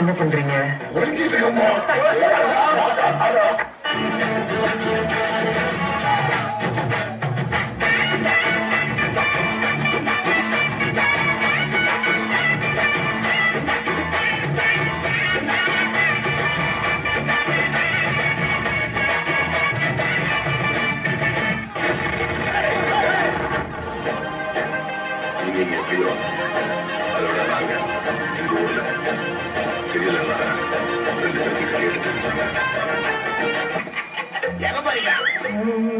என்ன பண்றீங்க? நீங்க எப்படியோ அதோட நாங்க எங்க ஊர்ல தெரியலன்னா 2 பேர்கிட்ட எடுத்துருந்தாங்க.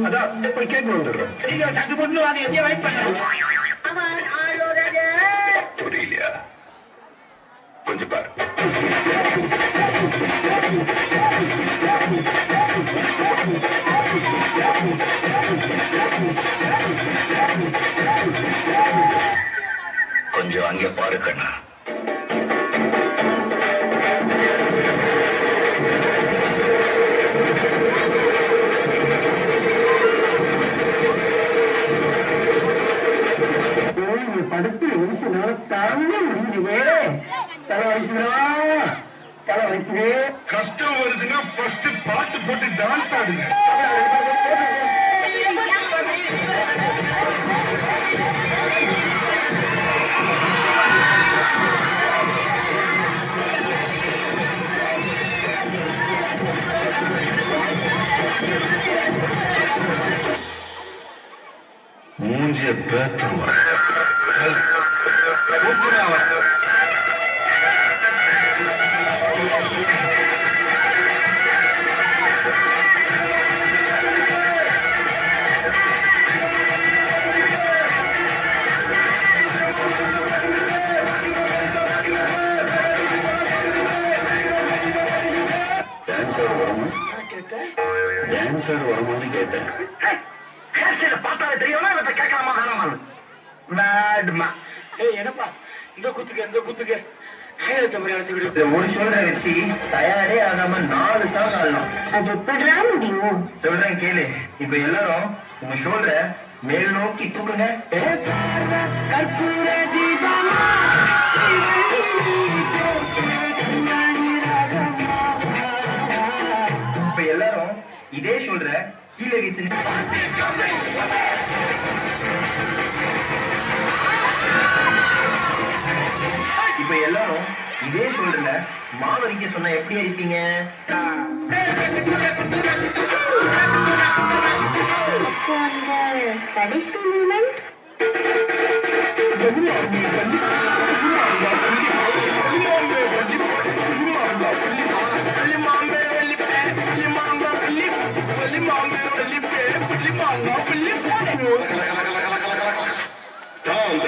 அதான் போய் கேட்டு வந்துடுறோம். நீங்க சட்டு பொண்ணு வாங்க, எப்படியா வெயிட் பண்ணுங்க. புரியலையா? கொஞ்சம் பாரு. கொஞ்சம் அங்கே பாரு கண்ணா. படுத்து தாங்க முடியுது. தலை வச்சுது. கஷ்டம் வருதுன்னா ஃபர்ஸ்ட் பாட்டு போட்டு டான்ஸ் ஆடுங்க. மூஞ்சிய பேத்துருவா. டான்ஸர் வருமானு கேட்டேன். பார்த்தாலே தெரியல, கேட்கலாமா வேணாமா? என்னப்பா இந்த குத்துக்கு ஒரு ஷோல்டர் வச்சு தயாரே ஆகாம 4 சாங் ஆடலாம். அது எப்படிடா முடியும்? சொல்றேன் கேளு. இப்ப எல்லாரும் உங்க ஷோல்டரை மேல் நோக்கி தூக்குங்க. இப்ப எல்லாரும் இதே ஷோல்டரை கீழே வீசுங்க. இப்ப எல்லாரும் இதே ஷோல்டர்ல மாவரிக்க சொன்னா எப்படி அடிப்பீங்க? அப்போ அந்த கடைசி மூமெண்ட் தாம்